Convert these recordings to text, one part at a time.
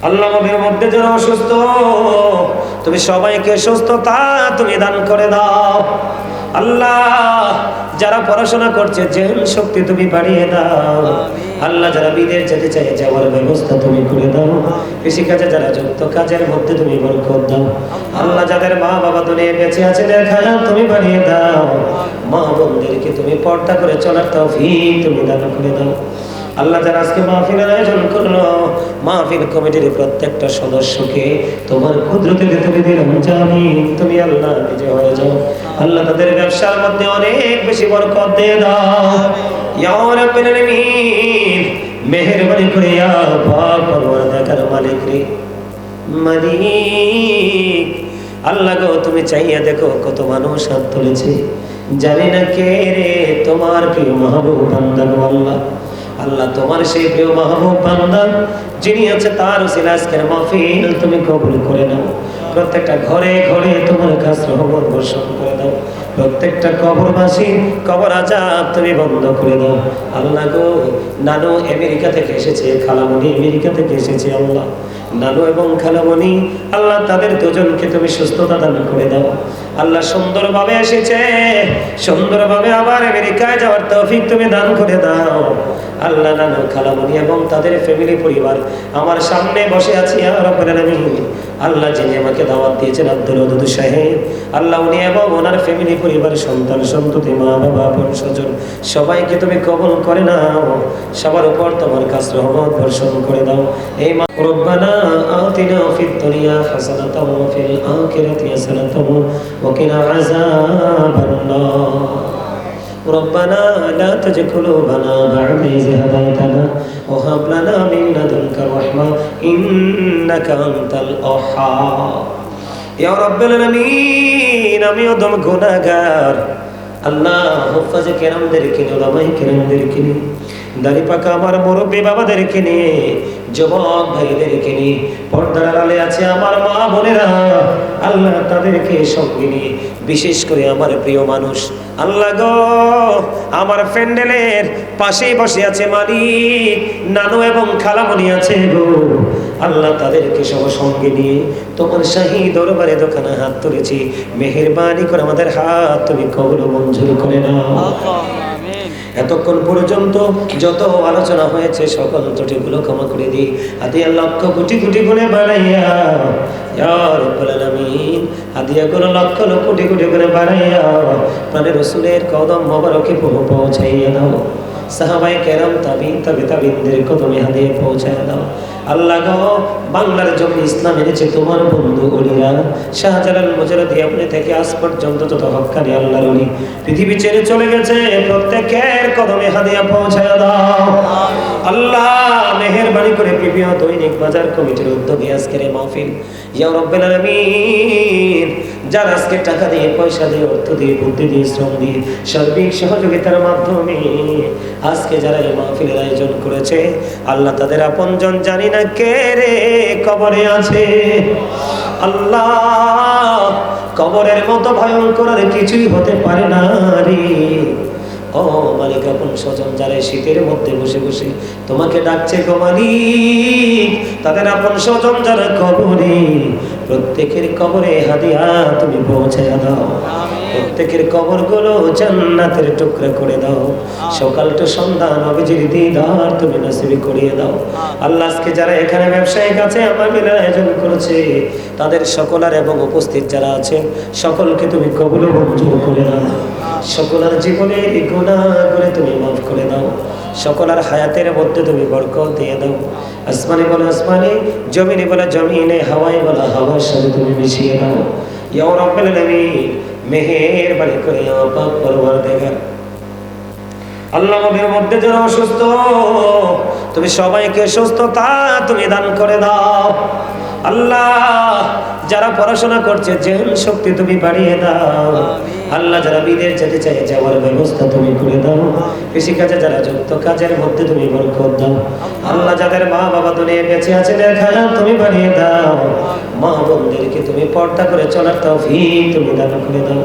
আল্লাহ আমাদের মধ্যে যারা অসুস্থ তুমি সবাইকে সুস্থতা তুমি দান করে দাও। আল্লাহ যারা পড়াশোনা করছে জেন শক্তি তুমি বাড়িয়ে দাও। আল্লাহ যারা বিদেশ যেতে চায় যাওয়ার ব্যবস্থা তুমি করে দাও। কৃষিকাজে যারা যুক্ত কাজের মধ্যে তুমি বরকত দাও। আল্লাহ যাদের মা বাবা দুনিয়ায় বেঁচে আছে দেখা তুমি বাড়িয়ে দাও। মা বোনদেরকে তুমি পর্দা করে চলার তৌফিক তুমি দান করে দাও। আল্লাহ যারা আজকে মাহফিলের আয়োজন করলো মাহফিল কমিটির প্রত্যেকটা সদস্যকে তোমার কুদরতে তুমি দিলাম জামিন, তুমি আল্লাহ নিজে হয়ে যাও। আল্লাহ তাদের ব্যবসার মধ্যে অনেক বেশি বরকত দিয়ে দাও ইয়া রাব্বুল আলামিন। মেহেরবানি করে ইয়া পাক পরওয়ারদিগার মালিক রে মালিক আল্লাহ গো তুমি চাইয়া দেখো কত মানুষ হাত তুলেছে, জানি না কে রে তোমার প্রিয় মাহবুব বান্দা গো আল্লাহ। আল্লাহ তোমার সেই প্রিয় মাহবুব বান্দা যিনি আছে তার উসিলা আজকের মাহফিল তুমি কবুল করে নাও। প্রত্যেকটা ঘরে ঘরে তোমার কাছ রহমত বর্ষণ করে দাও। প্রত্যেকটা কবরবাসী কবর আযাব তুমি বন্ধ করে দাও। আল্লাহ গো নানু আমেরিকা থেকে এসেছে, খালামণি আমেরিকা থেকে এসেছে। আল্লাহ নানু এবং খালামণি আল্লাহ তাদের দুজনকে তুমি সুস্থতা দান করে দাও। আল্লাহ সুন্দরভাবে এসেছে, সুন্দরভাবে আবার আমেরিকায় যাওয়ার তৌফিক তুমি দান করে দাও। আল্লাহ নানু খালামণি এবং তাদের ফ্যামিলি পরিবার আমার সামনে বসে আছি ইয়া রাব্বুল আলামিন। আল্লাহ যিনি আমাকে দাওয়াত দিয়েছেন আব্দুল ওয়াদুদ সাহেব, আল্লাহ উনি এবং ওনার ফ্যামিলি পরিবার সন্তান সন্ততি মা বাবা আপন স্বজন সবাইকে তুমি কবুল করে নাও। সবার উপর তোমার কাছ রহমত বর্ষণ করে দাও। এই রব্বানা আতিনা ফিদ দুনিয়া হাসানাতাও ওয়া ফিল আখিরাতি হাসানাতাও ওয়া কিনা আযাবান নার। ربنا لا تزغ قلوبنا بعد إذ هديتنا وهب لنا من لدنك رحمة إنك أنت الوهاب يا رب العالمين। আমি অদম গুনাহগার আল্লাহ হুফাজে কেরামদেরকে উলামায়ে কেরামদেরকে নিয়ে দাড়ি পাকা আমার মুরব্বী বাবাদেরকে নিয়ে যুবক ভাইদেরকে নিয়ে পর্দার আড়ালে আছে আমার মা বোনেরা আল্লাহ তাদেরকে সঙ্গে নিয়ে বিশেষ করে আমার প্রিয় মানুষ আল্লাহ গো আমার প্যান্ডেলের পাশেই বসে আছে মালিক নানু এবং খালামণি আছে গো আল্লাহ তাদেরকে সব সঙ্গে নিয়ে তোমার শাহী দরবারে দোকানে হাত তুলেছি। মেহেরবানি করে আমাদের হাত তুমি কবুল মঞ্জুর করে নাও। এতক্ষণ পর্যন্ত যত আলোচনা হয়েছে সকল ত্রুটিগুলো ক্ষমা করে দিই। হাদিয়া লক্ষ কোটি কোটি গুণে বাড়াইয়া ইয়া রাব্বুল আলামিন, হাদিয়া গুলো লক্ষ কোটি কোটি গুণে বাড়াইয়া প্রাণের রাসূলের কদম মোবারকে পৌঁছাইয়া দাও। সাহাবায়ে কেরাম তাবিনদের কদমে হাদিয়া পৌঁছাইয়া দাও। আল্লাহ গো বাংলার জমি ইসলাম এনেছে তোমার বন্ধু ওলিরা শাহজালাল মুজাররদি আপনি থেকে আজ পর্যন্ত যত হক্কানি আল্লাহর ওলি পৃথিবী ছেড়ে চলে গেছে প্রত্যেকের কদমে হাদিয়া পৌঁছায় দাও। আল্লাহ মেহেরবানি করে প্রিয় দৈনিক বাজার কমিটির উদ্যোগে আজকের এই মাহফিল ইয়া রাব্বুল আলামিন যারা আজকে টাকা দিয়ে পয়সা দিয়ে অর্থ দিয়ে বুদ্ধি দিয়ে শ্রম দিয়ে সার্বিক সহযোগিতার মাধ্যমে আজকে যারা এই মাহফিলের আয়োজন করেছে আল্লাহ তাদের আপনজন জানি না কে রে কবরে আছে। আল্লাহ কবরের মতো ভয়ঙ্কর আর কিছুই হতে পারে না রে। ও মালিক আপন স্বজন যারা শীতের মধ্যে বসে বসে তোমাকে ডাকছে গো মালিক তাদের আপন স্বজন যারা কবরে প্রত্যেকের কবরে হাদিয়া তুমি পৌঁছায়া দাও। প্রত্যেকের কবরগুলো জান্নাতের টুকরা করে দাও। সকাল টু সন্ধ্যা নবীজির দিদার তুমি নসিব করিয়ে দাও। আল্লাহ আজকে যারা এখানে ব্যবসায়িক আছে আমার মিলে আয়োজন করেছে তাদের সকলের এবং উপস্থিত যারা আছে সকলকে তুমি কবুল মঞ্জুর করে দাও। সকলের জীবনের গুনাহগুলো তুমি মাফ করে দাও। সকলের হায়াতের মধ্যে তুমি বরকত দিয়ে দাও। আসমানে বলে আসমানে, জমিনে বলে জমিনে, হাওয়ায় বলে হাওয়ার সাথে তুমি মিশিয়ে দাও। ইয়া রাব্বুল আলামিন মেহেরবানি করে ইয়া পাক পরওয়ারদিগার আল্লাহ আমাদের মধ্যে যারা অসুস্থ তুমি সবাইকে সুস্থতা তুমি দান করে দাও। আল্লাহ যারা পড়াশোনা করছে জেন শক্তি তুমি বাড়িয়ে দাও। আল্লাহ যারা বিদেশ যেতে চায় যাওয়ার ব্যবস্থা তুমি করে দাও। কৃষিকাজে যারা যুক্ত কাজের মধ্যে তুমি বরকত দাও। আল্লাহ যাদের মা বাবা দুনিয়ায় বেঁচে আছে দেখা তুমি বাড়িয়ে দাও। মা বোনদেরকে তুমি পর্দা করে চলার তৌফিক তুমি দান করে দাও।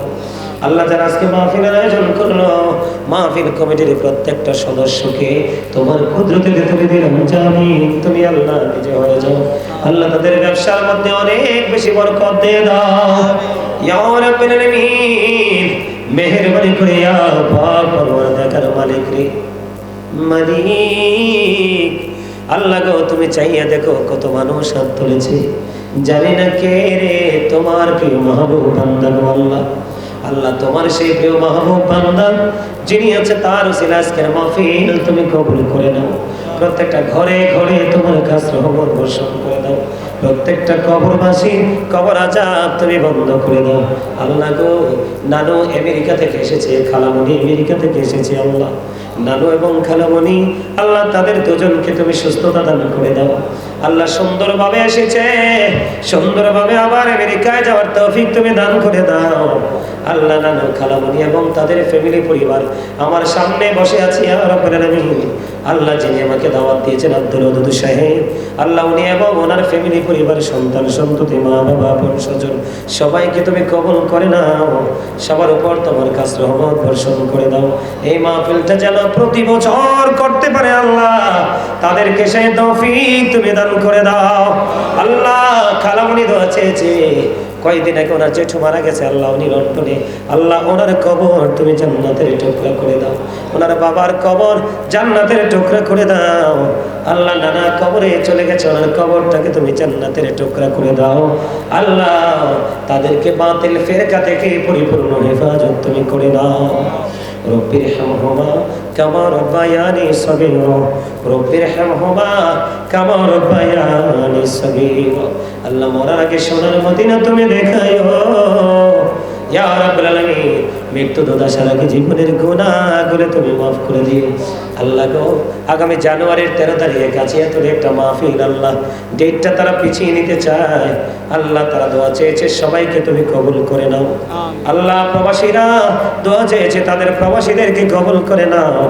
আল্লাহ যারা আজকে মাহফিলের আয়োজন করলো, মাহফিল কমিটির প্রত্যেকটা সদস্যকে তোমার কুদরতে তুমি দিলাম জামিন, তুমি আল্লাহ নিজে হয়ে যাও। আল্লাহ তাদের ব্যবসার মধ্যে অনেক বেশি বরকত দিয়ে দাও ইয়া রাব্বুল আলামিন। মেহেরবানি করে ইয়া পাক পরওয়ারদিগার মালিক রে, মালিক আল্লাহ গো, তুমি চাইয়া দেখো কত মানুষ হাত তুলেছে, জানি না কে রে তোমার প্রিয় মাহবুব বান্দা গো আল্লাহ। আল্লাহ তোমার সেই প্রিয় মাহবুব বান্দা যিনি আছে তার উসিলা আজকের মাহফিল তুমি কবুল করে নাও। প্রত্যেকটা ঘরে ঘরে তোমার কাছ রহমত বর্ষণ করে দাও। প্রত্যেকটা কবরবাসী কবর আযাব তুমি বন্ধ করে দাও। আল্লাহ গো, নানু আমেরিকা থেকে এসেছে, খালামণি আমেরিকা থেকে এসেছে আল্লাহ। নানু এবং খালামণি আল্লাহ তাদের দুজনকে তুমি সুস্থতা দান করে দাও। আল্লাহ সুন্দরভাবে এসেছে, সুন্দরভাবে আবার আমেরিকায় যাওয়ার তৌফিক তুমি দান করে দাও। আল্লাহ নানু খালামণি এবং তাদের ফ্যামিলি পরিবার আমার সামনে বসে আছে ইয়া রাব্বুল আলামিন। আল্লাহ যিনি আমাকে দাওয়াত দিয়েছেন আব্দুল ওয়াদুদ সাহেব, আল্লাহ উনি এবং ওনার ফ্যামিলি পরিবার সন্তান সন্ততি মা বাবা আপন স্বজন সবাইকে তুমি কবুল করে নাও। সবার উপর তোমার কাছ রহমত বর্ষণ করে দাও। এই মাহফিলটা যেন প্রতি বছর করতে পারে আল্লাহ, তাদেরকে সেই তৌফিক তুমি দান করে দাও। আল্লাহ খালামণি দোয়া চেয়েছে, কয়েকদিন আগে ওনার জেঠু মারা গেছে আল্লাহ, উনি লন্ডনে। আল্লাহ ওনার কবর তুমি জান্নাতের টুকরা করে দাও, ওনার বাবার কবর জান্নাতের টুকরা করে দাও। আল্লাহ নানা কবরে চলে গেছে, ওনার কবরটাকে তুমি জান্নাতের টুকরা করে দাও। আল্লাহ তাদেরকে বাতিল ফেরকা থেকে পরিপূর্ণ হেফাজত তুমি করে দাও। রব্বির হামহুমা কামা রব্বায়ানি সগীরা, রব্বির হামহুমা কামা রব্বায়ানি সগীরা। আল্লাহ মরার আগে সোনার মদিনা তুমি দেখায়ো ইয়া রাব্বুল আলামিন। মৃত্যু দশার আগে জীবনের গুনাহগুলো তুমি মাফ করে দিও আল্লাহ গো। আগামী জানুয়ারির 13 তারিখে কাছে এত একটা মাহফিল আল্লাহ, ডেটটা তারা পিছিয়ে নিতে চায় আল্লাহ, তারা দোয়া চেয়েছে সবাইকে তুমি কবুল করে নাও আল্লাহ। প্রবাসীরা দোয়া চেয়েছে তাদের প্রবাসীদেরকে কবুল করে নাও।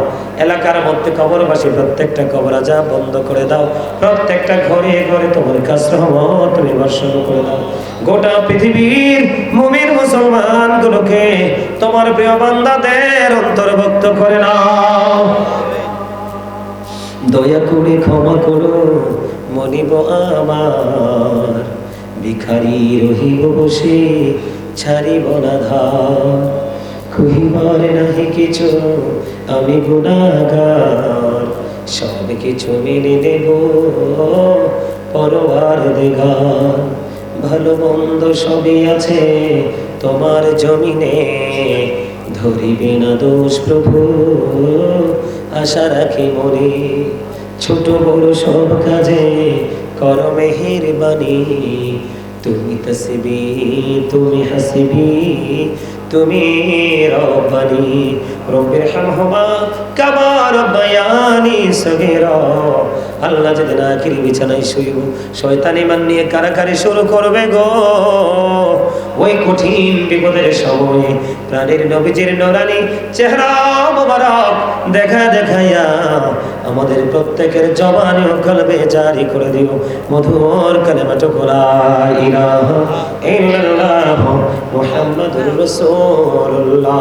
এলাকার মধ্যে কবরবাসী প্রত্যেকটা কবর আযাব বন্ধ করে দাও। প্রত্যেকটা ঘরে ঘরে তোমার কাছ রহমত তুমি বর্ষণ করে দাও। গোটা পৃথিবীর মুমিন মুসলমান গুলোকে তোমার প্রিয় বান্দাদের অন্তর্ভুক্ত করে নাও। দয়া করে ক্ষমা করো মনিব আমার, ভিখারি রহিব বসে ছাড়িব না ধার। কহিবার নাহি কিছু আমি গুনাহগার, সব কিছু মেনে নেব পরওয়ারদিগার। ভালো মন্দ সবই আছে তোমার জমিনে, ধরিবে না দোষ প্রভু আশা রাখি মনে। ছোট বড় সব কাজে কর মেহেরবানি, তুমি তাসবি তুমি হাসিবি তুমি রব্বানি। রব্বির হামহুমা কামা রব্বায়ানি সগীরা। আল্লাহ যেদিন আখিরি বিছানায় শুইব, শয়তান ঈমান নিয়ে কারাকারি শুরু করবে গো, ওই কঠিন বিপদের সময়ে প্রাণের নবীজির নূরানি চেহারা মোবারক দেখা দেখাইয়া আমাদের প্রত্যেকের জবানে ও কলবে জারি করে দিও মধুর কালেমাটুকু লা ইলাহা ইল্লাল্লাহ মুহাম্মাদুর রাসূলুল্লাহ।